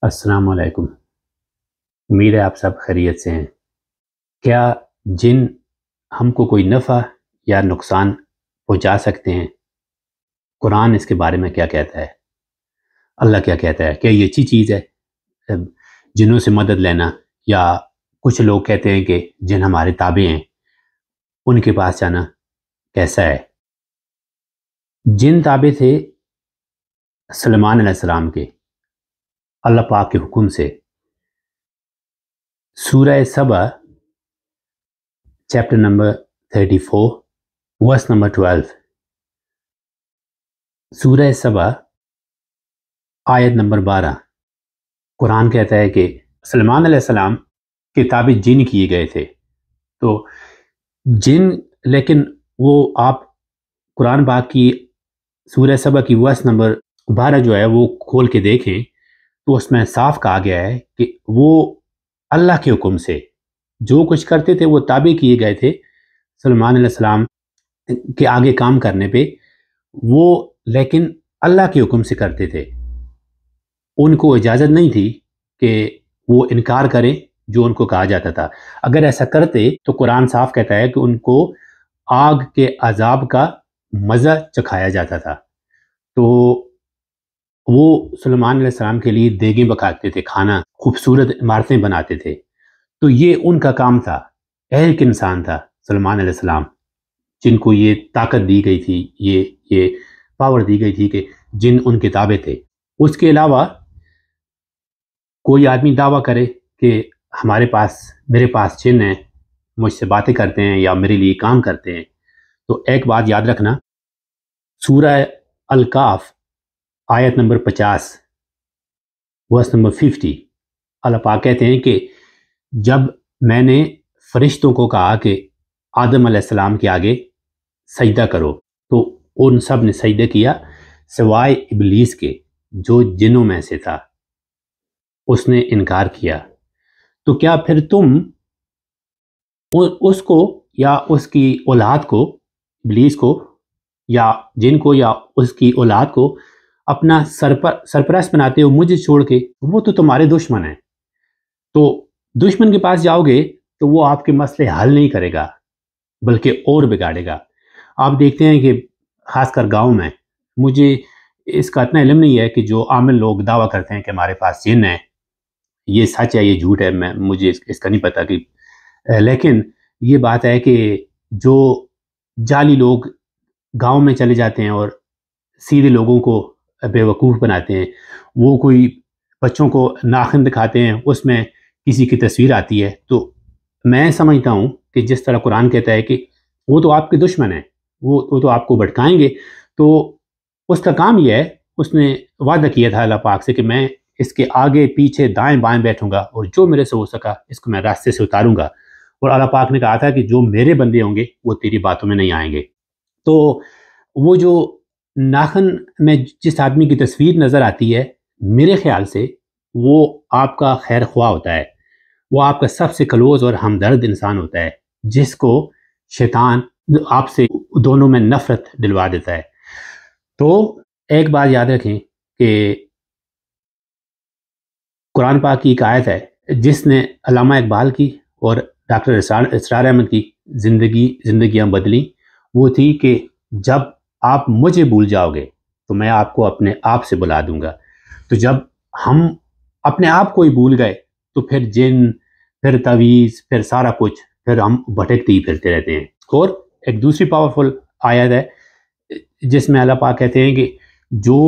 अस्सलाम वालेकुम। उम्मीद है आप सब खैरियत से हैं। क्या जिन हमको कोई नफ़ा या नुकसान पहुंचा सकते हैं? कुरान इसके बारे में क्या कहता है? अल्लाह क्या कहता है? क्या ये अच्छी चीज़ है? अ, जिन्हों से मदद लेना, या कुछ लोग कहते हैं कि जिन हमारे ताबे हैं उनके पास जाना कैसा है? जिन ताबे थे सुलेमान अलैहिस्सलाम के, अल्लाह पाक के हुक्म से। सूरह सबा चैप्टर नंबर 34 वर्स नंबर 12। सूरह सबा आयत नंबर 12। कुरान कहता है कि सुलेमान अलैहिस्सलाम के ताबे जिन किए गए थे। तो जिन, लेकिन वो आप कुरान पाक की सूरह सबा की वर्स नंबर 12 जो है वो खोल के देखें तो उसमें साफ कहा गया है कि वो अल्लाह के हुक्म से जो कुछ करते थे वो ताबे किए गए थे सुलेमान अलैहिस्सलाम के आगे काम करने पे। वो लेकिन अल्लाह के हुक्म से करते थे। उनको इजाज़त नहीं थी कि वो इनकार करें जो उनको कहा जाता था। अगर ऐसा करते तो कुरान साफ कहता है कि उनको आग के अजाब का मज़ा चखाया जाता था। तो वो सुलेमान अलैहिस्सलाम के लिए देगें पकाते थे, खाना, खूबसूरत इमारतें बनाते थे। तो ये उनका काम था। एक इंसान था सुलेमान अलैहिस्सलाम, जिनको ये ताकत दी गई थी, ये पावर दी गई थी कि जिन उनके ताबे थे। उसके अलावा कोई आदमी दावा करे कि हमारे पास, मेरे पास जिन है, मुझसे बातें करते हैं या मेरे लिए काम करते हैं, तो एक बात याद रखना, सूरह अल काफ आयत नंबर 50 वर्स नंबर 50, अल्लाह पाक कहते हैं कि जब मैंने फरिश्तों को कहा कि आदम अलैहिस्सलाम के आगे सजदा करो, तो उन सब ने सजदा किया सिवाय इबलीस के जो जिन्नों में से था। उसने इनकार किया। तो क्या फिर तुम उसको या उसकी औलाद को, इबलीस को या जिन को या उसकी औलाद को अपना सरपरस्त बनाते हो मुझे छोड़ के? वो तो तुम्हारे दुश्मन है। तो दुश्मन के पास जाओगे तो वो आपके मसले हल नहीं करेगा बल्कि और बिगाड़ेगा। आप देखते हैं कि खासकर गांव में, मुझे इसका इतना इल्म नहीं है कि जो आमिल लोग दावा करते हैं कि हमारे पास जिन है, ये सच है ये झूठ है, मैं मुझे इसका नहीं पता कि लेकिन ये बात है कि जो जाली लोग गांव में चले जाते हैं और सीधे लोगों को बेवकूफ़ बनाते हैं। वो कोई बच्चों को नाखून दिखाते हैं, उसमें किसी की तस्वीर आती है, तो मैं समझता हूँ कि जिस तरह कुरान कहता है कि वो तो आपके दुश्मन है, वो तो आपको भटकाएंगे। तो उसका काम ये है, उसने वादा किया था अल्लाह पाक से कि मैं इसके आगे पीछे दाएं बाएं बैठूंगा और जो मेरे से हो सका इसको मैं रास्ते से उतारूंगा। और अल्लाह पाक ने कहा था कि जो मेरे बंदे होंगे वो तेरी बातों में नहीं आएंगे। तो वो जो नाखन में जिस आदमी की तस्वीर नज़र आती है, मेरे ख्याल से वो आपका खैर ख्वाह होता है। वो आपका सबसे क्लोज और हमदर्द इंसान होता है, जिसको शैतान आपसे दोनों में नफरत दिलवा देता है। तो एक बात याद रखें कि कुरान पाक की एक आयत है जिसने अल्लामा इकबाल की और डॉक्टर इसरार अहमद की जिंदगियां बदली। वो थी कि जब आप मुझे भूल जाओगे तो मैं आपको अपने आप से बुला दूंगा। तो जब हम अपने आप को ही भूल गए तो फिर जिन, फिर तवीज़, फिर सारा कुछ, फिर हम भटकते ही फिरते रहते हैं। और एक दूसरी पावरफुल आयत है जिसमें अल्लाह पाक कहते हैं कि जो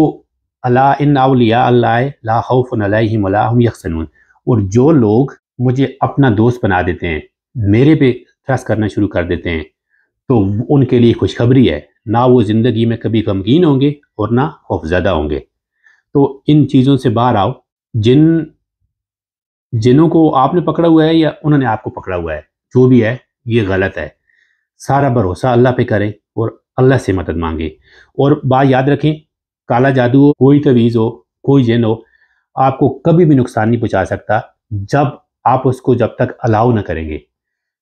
अला इन अवलिया अल्लाह ला खौफुन अलैहिम वला हुम यहज़नून, और जो लोग मुझे अपना दोस्त बना देते हैं, मेरे पे ट्रस्ट करना शुरू कर देते हैं, तो उनके लिए खुशखबरी है, ना वो ज़िंदगी में कभी गमगीन होंगे और ना खौफज़दा होंगे। तो इन चीज़ों से बाहर आओ। जिनों को आपने पकड़ा हुआ है या उन्होंने आपको पकड़ा हुआ है, जो भी है ये गलत है। सारा भरोसा अल्लाह पे करें और अल्लाह से मदद मांगे। और बात याद रखें, काला जादू हो, कोई तवीज़ हो, कोई जिन हो, आपको कभी भी नुकसान नहीं पहुंचा सकता जब आप उसको जब तक अलाउ ना करेंगे।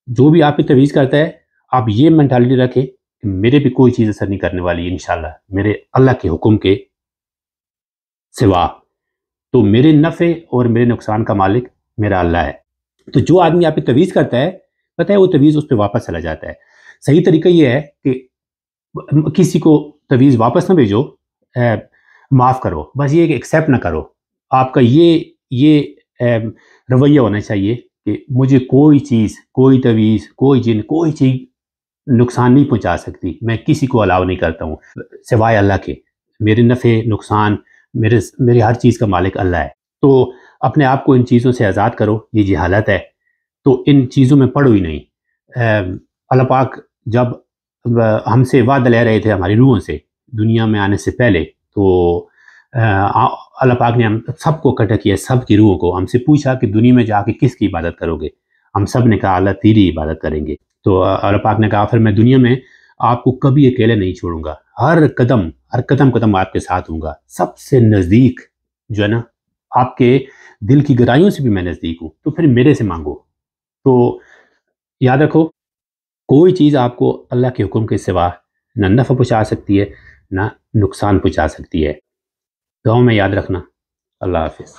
जो भी आप पे तवीज़ करता है, आप ये मेंटालिटी रखें कि मेरे पे कोई चीज़ असर नहीं करने वाली है इंशाल्लाह, मेरे अल्लाह के हुक्म के सिवा। تو میرے نفع اور میرے نقصان کا مالک میرا اللہ ہے. تو جو آدمی آپ پہ تویز کرتا ہے پتہ ہے وہ تویز اس پہ واپس چلا جاتا ہے. صحیح طریقہ یہ ہے کہ کسی کو تویز واپس نہ بھیجو، معاف کرو، بس یہ کہ ایکسیپٹ نہ کرو. آپ کا یہ رویہ ہونا چاہیے کہ مجھے کوئی چیز، کوئی تویز، کوئی جن، کوئی چیز نقصان نہیں پہنچا سکتی. میں کسی کو الاؤ نہیں کرتا ہوں سوائے اللہ کے. میرے نفع نقصان، میرے ہر چیز کا مالک اللہ ہے. تو اپنے آپ کو ان چیزوں سے آزاد کرو. یہ جہالت ہے تو ان چیزوں میں پڑو ہی نہیں. اللہ پاک جب ہم سے وعدہ لے رہے تھے ہماری روحوں سے دنیا میں آنے سے پہلے، تو اللہ پاک نے ہم سب کو اکٹھا کیا، سب کی روحوں کو. ہم سے پوچھا کہ دنیا میں جا کے کس کی عبادت کرو گے؟ ہم سب نے کہا اللہ تیری عبادت کریں گے. تو اللہ پاک نے کہا پھر میں دنیا میں آپ کو کبھی اکیلے نہیں چھوڑوں گا، ہر قدم آپ کے ساتھ ہوں گا. سب سے نزدیک جو ہے نا، آپ کے دل کی گہرائیوں سے بھی میں نزدیک ہوں. تو پھر میرے سے مانگو. تو یاد رکھو کوئی چیز آپ کو اللہ کے حکم کے سوا نہ نفع پہنچا سکتی ہے نہ نقصان پہنچا سکتی ہے. دعاؤں میں یاد رکھنا. اللہ حافظ.